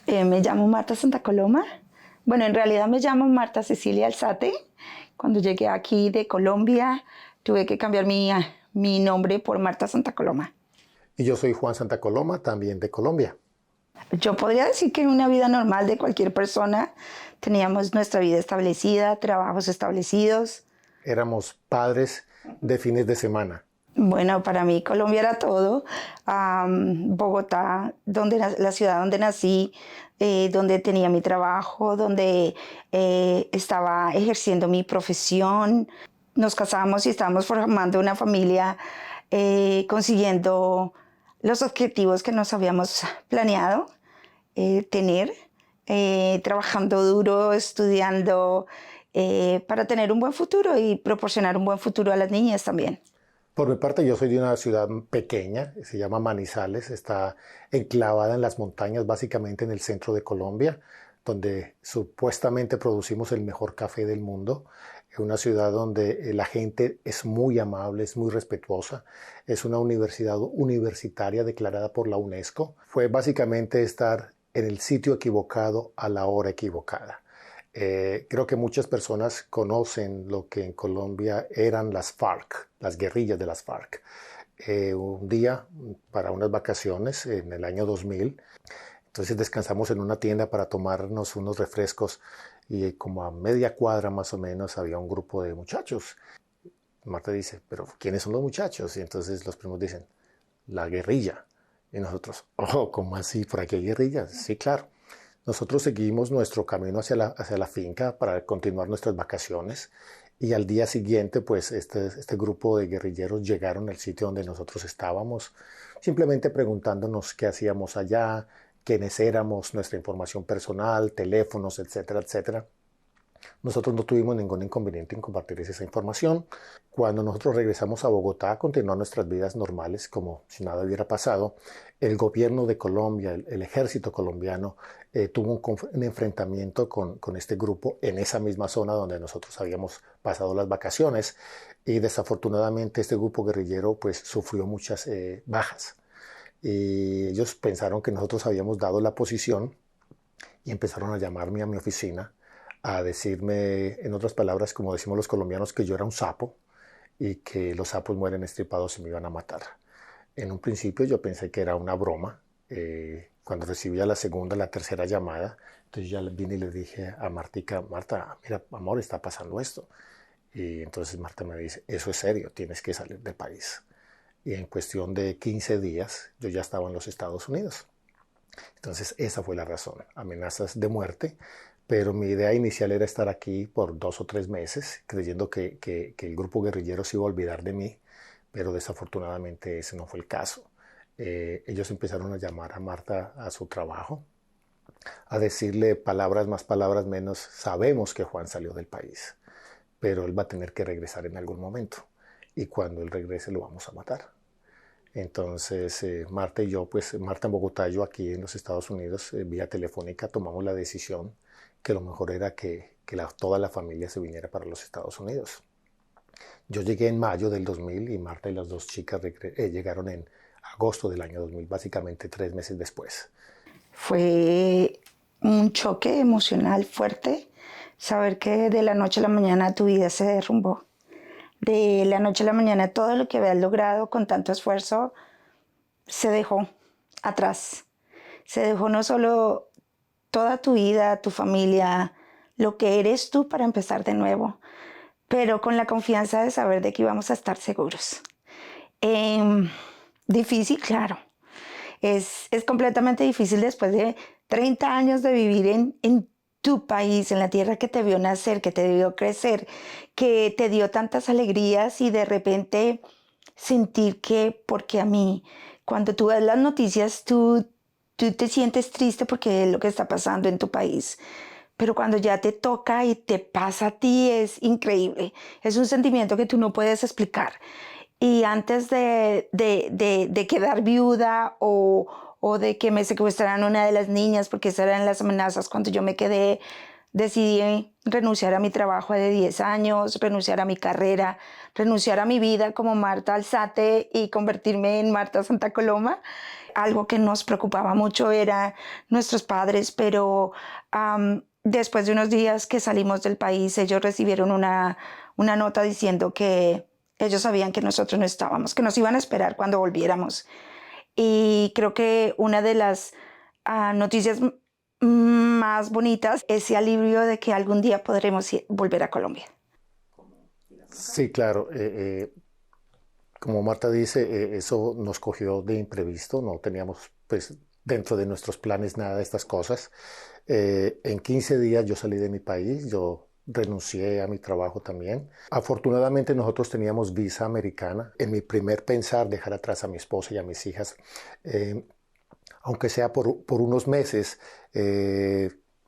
Me llamo Marta Santa Coloma. Bueno, en realidad me llamo Marta Cecilia Alzate. Cuando llegué aquí de Colombia, tuve que cambiar mi nombre por Marta Santa Coloma. Y yo soy Juan Santa Coloma, también de Colombia. Yo podría decir que una vida normal de cualquier persona. Teníamos nuestra vida establecida, trabajos establecidos. Éramos padres de fines de semana. Bueno, para mí Colombia era todo. Bogotá, la ciudad donde nací, donde tenía mi trabajo, donde estaba ejerciendo mi profesión. Nos casamos y estábamos formando una familia, consiguiendo los objetivos que nos habíamos planeado tener, trabajando duro, estudiando, para tener un buen futuro y proporcionar un buen futuro a las niñas también. Por mi parte, yo soy de una ciudad pequeña, se llama Manizales, está enclavada en las montañas, básicamente en el centro de Colombia, donde supuestamente producimos el mejor café del mundo. Es una ciudad donde la gente es muy amable, es muy respetuosa. Es una universidad universitaria declarada por la UNESCO. Fue básicamente estar en el sitio equivocado a la hora equivocada. Creo que muchas personas conocen lo que en Colombia eran las FARC, las guerrillas de las FARC. Un día, para unas vacaciones en el año 2000, entonces descansamos en una tienda para tomarnos unos refrescos y como a media cuadra más o menos había un grupo de muchachos. Marta dice, pero ¿quiénes son los muchachos? Y entonces los primos dicen, la guerrilla. Y nosotros, oh, ¿cómo así? ¿Por aquí hay guerrillas? Sí, claro. Nosotros seguimos nuestro camino hacia la finca para continuar nuestras vacaciones y al día siguiente pues este grupo de guerrilleros llegaron al sitio donde nosotros estábamos, simplemente preguntándonos qué hacíamos allá, quiénes éramos, nuestra información personal, teléfonos, etcétera, etcétera. Nosotros no tuvimos ningún inconveniente en compartir esa información. Cuando nosotros regresamos a Bogotá a continuar nuestras vidas normales como si nada hubiera pasado, el gobierno de Colombia, el ejército colombiano, tuvo un enfrentamiento con este grupo en esa misma zona donde nosotros habíamos pasado las vacaciones y desafortunadamente este grupo guerrillero pues sufrió muchas bajas. Y ellos pensaron que nosotros habíamos dado la posición y empezaron a llamarme a mi oficina a decirme, en otras palabras, como decimos los colombianos, que yo era un sapo y que los sapos mueren estripados y me iban a matar. En un principio yo pensé que era una broma. Cuando recibí la segunda, la tercera llamada, entonces ya vine y le dije a Martica, Marta, mira, amor, está pasando esto. Y entonces Marta me dice, eso es serio, tienes que salir del país. Y en cuestión de 15 días yo ya estaba en los Estados Unidos. Entonces esa fue la razón, amenazas de muerte, pero mi idea inicial era estar aquí por 2 o 3 meses, creyendo que el grupo guerrillero se iba a olvidar de mí, pero desafortunadamente ese no fue el caso. Ellos empezaron a llamar a Marta a su trabajo, a decirle palabras más, palabras menos, sabemos que Juan salió del país, pero él va a tener que regresar en algún momento, y cuando él regrese lo vamos a matar. Entonces, Marta y yo, pues Marta en Bogotá, yo aquí en los Estados Unidos, vía telefónica, tomamos la decisión que lo mejor era que toda la familia se viniera para los Estados Unidos. Yo llegué en mayo del 2000 y Marta y las dos chicas llegaron en agosto del año 2000, básicamente 3 meses después. Fue un choque emocional fuerte saber que de la noche a la mañana tu vida se derrumbó. De la noche a la mañana todo lo que habías logrado con tanto esfuerzo se dejó atrás. Se dejó no solo toda tu vida, tu familia, lo que eres tú para empezar de nuevo, pero con la confianza de saber de que íbamos a estar seguros. Difícil, claro. Es completamente difícil después de 30 años de vivir en tu país, en la tierra que te vio nacer, que te vio crecer, que te dio tantas alegrías y de repente sentir que, porque a mí, cuando tú ves las noticias, tú te sientes triste porque es lo que está pasando en tu país. Pero cuando ya te toca y te pasa a ti es increíble. Es un sentimiento que tú no puedes explicar. Y antes de quedar viuda o de que me secuestraran una de las niñas, porque esas eran las amenazas cuando yo me quedé, decidí renunciar a mi trabajo de 10 años, renunciar a mi carrera, renunciar a mi vida como Marta Alzate y convertirme en Marta Santa Coloma. Algo que nos preocupaba mucho era nuestros padres, pero después de unos días que salimos del país, ellos recibieron una nota diciendo que ellos sabían que nosotros no estábamos, que nos iban a esperar cuando volviéramos. Y creo que una de las noticias más bonitas es ese alivio de que algún día podremos volver a Colombia. Sí, claro. Como Marta dice, eso nos cogió de imprevisto, no teníamos pues dentro de nuestros planes nada de estas cosas. En 15 días yo salí de mi país, yo renuncié a mi trabajo también. Afortunadamente nosotros teníamos visa americana. En mi primer pensar dejar atrás a mi esposa y a mis hijas, eh, aunque sea por unos meses,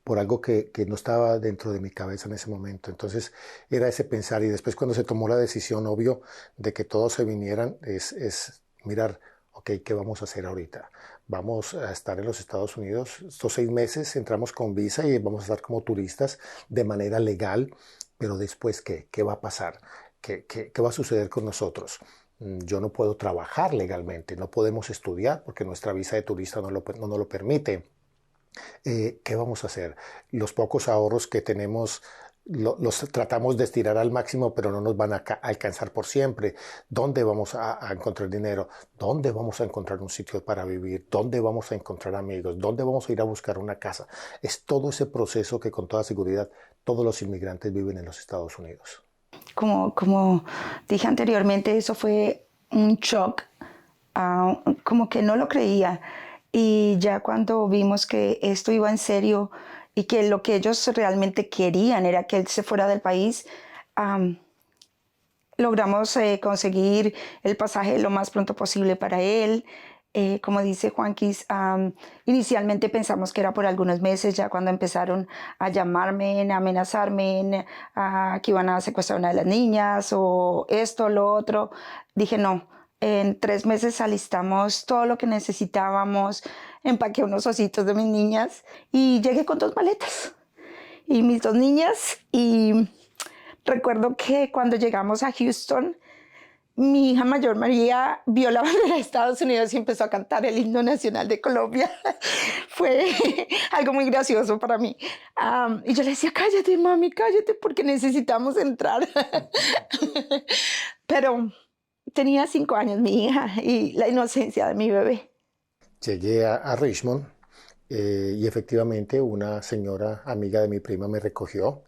por algo que no estaba dentro de mi cabeza en ese momento. Entonces era ese pensar y después cuando se tomó la decisión, obvio, de que todos se vinieran, es mirar, ok, ¿qué vamos a hacer ahorita? Vamos a estar en los Estados Unidos estos 6 meses, entramos con visa y vamos a estar como turistas de manera legal, pero después, ¿qué va a pasar? ¿Qué va a suceder con nosotros? Yo no puedo trabajar legalmente, no podemos estudiar porque nuestra visa de turista no nos lo permite. ¿Qué vamos a hacer? Los pocos ahorros que tenemos los tratamos de estirar al máximo, pero no nos van a alcanzar por siempre. ¿Dónde vamos a encontrar dinero? ¿Dónde vamos a encontrar un sitio para vivir? ¿Dónde vamos a encontrar amigos? ¿Dónde vamos a ir a buscar una casa? Es todo ese proceso que con toda seguridad todos los inmigrantes viven en los Estados Unidos. Como dije anteriormente, eso fue un shock, como que no lo creía. Y ya cuando vimos que esto iba en serio y que lo que ellos realmente querían era que él se fuera del país, logramos conseguir el pasaje lo más pronto posible para él. Como dice Juanquis, inicialmente pensamos que era por algunos meses, ya cuando empezaron a llamarme, a amenazarme, que iban a secuestrar a una de las niñas o esto, lo otro, dije no. En 3 meses alistamos todo lo que necesitábamos, empaqué unos ositos de mis niñas y llegué con 2 maletas y mis 2 niñas. Y recuerdo que cuando llegamos a Houston, mi hija mayor María vio la bandera de Estados Unidos y empezó a cantar el himno nacional de Colombia. Fue algo muy gracioso para mí. Y yo le decía, cállate, mami, cállate, porque necesitamos entrar. Pero tenía 5 años mi hija y la inocencia de mi bebé. Llegué a Richmond y efectivamente una señora amiga de mi prima me recogió,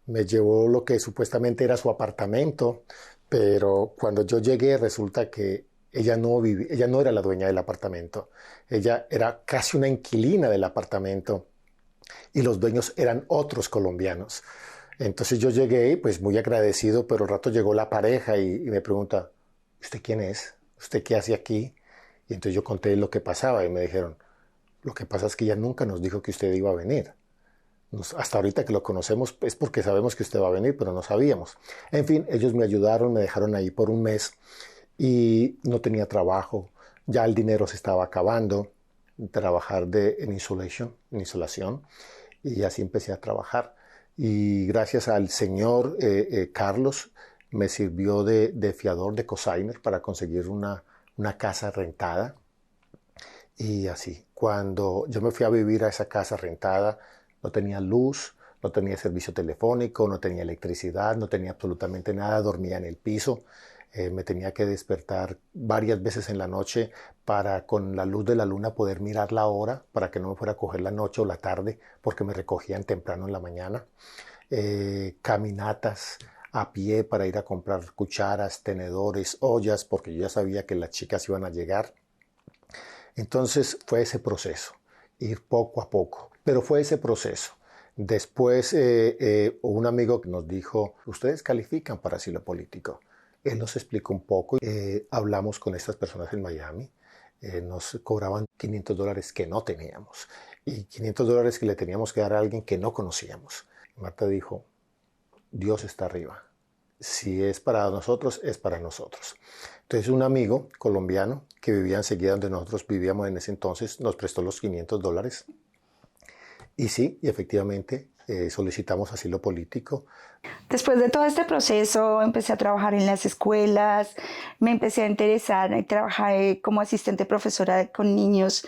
me llevó lo que supuestamente era su apartamento, pero cuando yo llegué resulta que ella no era la dueña del apartamento, ella era casi una inquilina del apartamento y los dueños eran otros colombianos. Entonces yo llegué pues muy agradecido, pero al rato llegó la pareja y me pregunta, ¿usted quién es? ¿Usted qué hace aquí? Y entonces yo conté lo que pasaba y me dijeron, lo que pasa es que ella nunca nos dijo que usted iba a venir. Hasta ahorita que lo conocemos es porque sabemos que usted va a venir, pero no sabíamos. En fin, ellos me ayudaron, me dejaron ahí por un mes y no tenía trabajo. Ya el dinero se estaba acabando, trabajar en insolación, y así empecé a trabajar. Y gracias al señor Carlos me sirvió de fiador, de cosigner para conseguir una casa rentada. Y así, cuando yo me fui a vivir a esa casa rentada, no tenía luz, no tenía servicio telefónico, no tenía electricidad, no tenía absolutamente nada, dormía en el piso. Me tenía que despertar varias veces en la noche para con la luz de la luna poder mirar la hora para que no me fuera a coger la noche o la tarde porque me recogían temprano en la mañana. Caminatas a pie para ir a comprar cucharas, tenedores, ollas porque yo ya sabía que las chicas iban a llegar. Entonces fue ese proceso, ir poco a poco, pero fue ese proceso. Después un amigo nos dijo, ustedes califican para asilo político. Él nos explicó un poco, hablamos con estas personas en Miami, nos cobraban $500 que no teníamos y $500 que le teníamos que dar a alguien que no conocíamos. Marta dijo, Dios está arriba. Si es para nosotros, es para nosotros. Entonces un amigo colombiano que vivía enseguida donde nosotros vivíamos en ese entonces nos prestó los $500 y sí, y efectivamente solicitamos asilo político. Después de todo este proceso, empecé a trabajar en las escuelas, me empecé a interesar y trabajé como asistente profesora con niños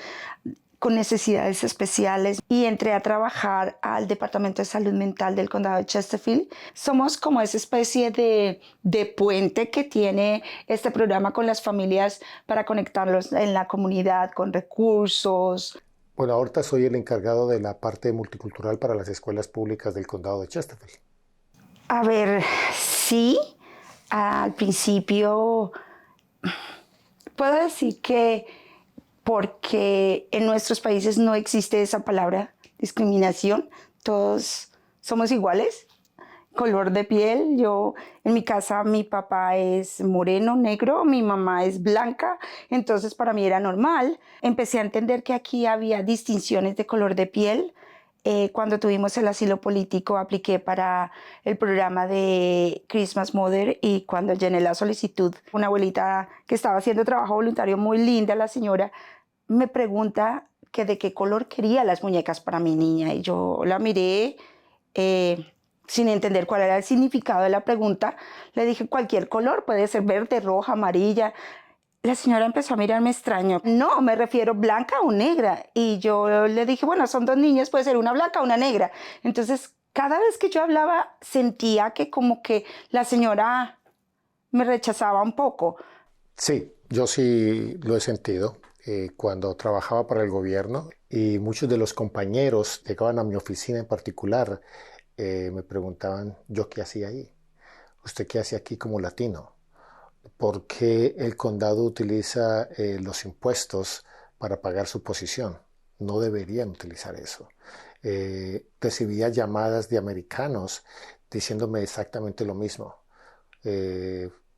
con necesidades especiales y entré a trabajar al Departamento de Salud Mental del Condado de Chesterfield. Somos como esa especie de puente que tiene este programa con las familias para conectarlos en la comunidad con recursos. Bueno, ahorita soy el encargado de la parte multicultural para las escuelas públicas del condado de Chesterfield. A ver, sí, al principio puedo decir que porque en nuestros países no existe esa palabra discriminación, todos somos iguales, color de piel, yo en mi casa mi papá es moreno, negro, mi mamá es blanca, entonces para mí era normal. Empecé a entender que aquí había distinciones de color de piel. Cuando tuvimos el asilo político apliqué para el programa de Christmas Mother y cuando llené la solicitud, una abuelita que estaba haciendo trabajo voluntario muy linda, la señora, me pregunta que de qué color quería las muñecas para mi niña y yo la miré sin entender cuál era el significado de la pregunta. Le dije cualquier color, puede ser verde, roja, amarilla. La señora empezó a mirarme extraño. No, me refiero blanca o negra. Y yo le dije, bueno, son dos niñas, puede ser una blanca o una negra. Entonces, cada vez que yo hablaba, sentía que como que la señora me rechazaba un poco. Sí, yo sí lo he sentido. Cuando trabajaba para el gobierno y muchos de los compañeros llegaban a mi oficina en particular, me preguntaban, ¿yo qué hacía ahí? ¿Usted qué hace aquí como latino? ¿Por qué el condado utiliza los impuestos para pagar su posición? No deberían utilizar eso. Recibía llamadas de americanos diciéndome exactamente lo mismo.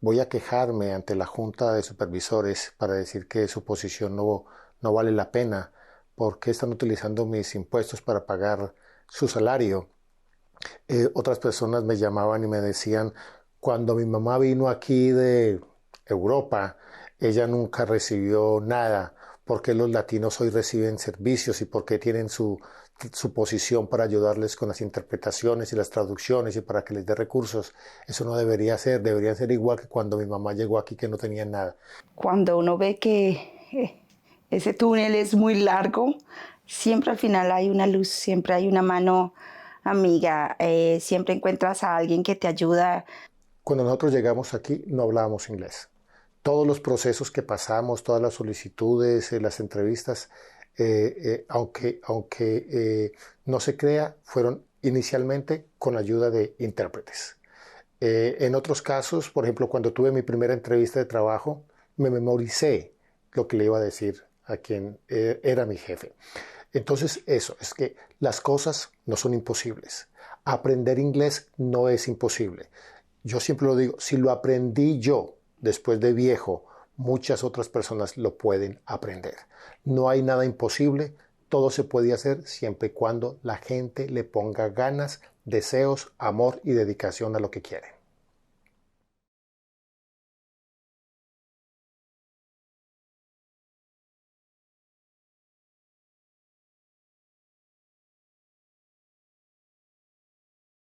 Voy a quejarme ante la Junta de Supervisores para decir que su posición no vale la pena. ¿Por qué están utilizando mis impuestos para pagar su salario? Otras personas me llamaban y me decían, cuando mi mamá vino aquí de Europa, ella nunca recibió nada. ¿Por qué los latinos hoy reciben servicios y por qué tienen su posición para ayudarles con las interpretaciones y las traducciones y para que les dé recursos? Eso no debería ser, debería ser igual que cuando mi mamá llegó aquí que no tenía nada. Cuando uno ve que ese túnel es muy largo, siempre al final hay una luz, siempre hay una mano amiga, siempre encuentras a alguien que te ayuda. Cuando nosotros llegamos aquí no hablábamos inglés. Todos los procesos que pasamos, todas las solicitudes, las entrevistas, aunque no se crea, fueron inicialmente con ayuda de intérpretes. En otros casos, por ejemplo, cuando tuve mi primera entrevista de trabajo, me memoricé lo que le iba a decir a quien era mi jefe. Entonces, eso, es que las cosas no son imposibles. Aprender inglés no es imposible. Yo siempre lo digo, si lo aprendí yo después de viejo, muchas otras personas lo pueden aprender. No hay nada imposible, todo se puede hacer siempre y cuando la gente le ponga ganas, deseos, amor y dedicación a lo que quiere.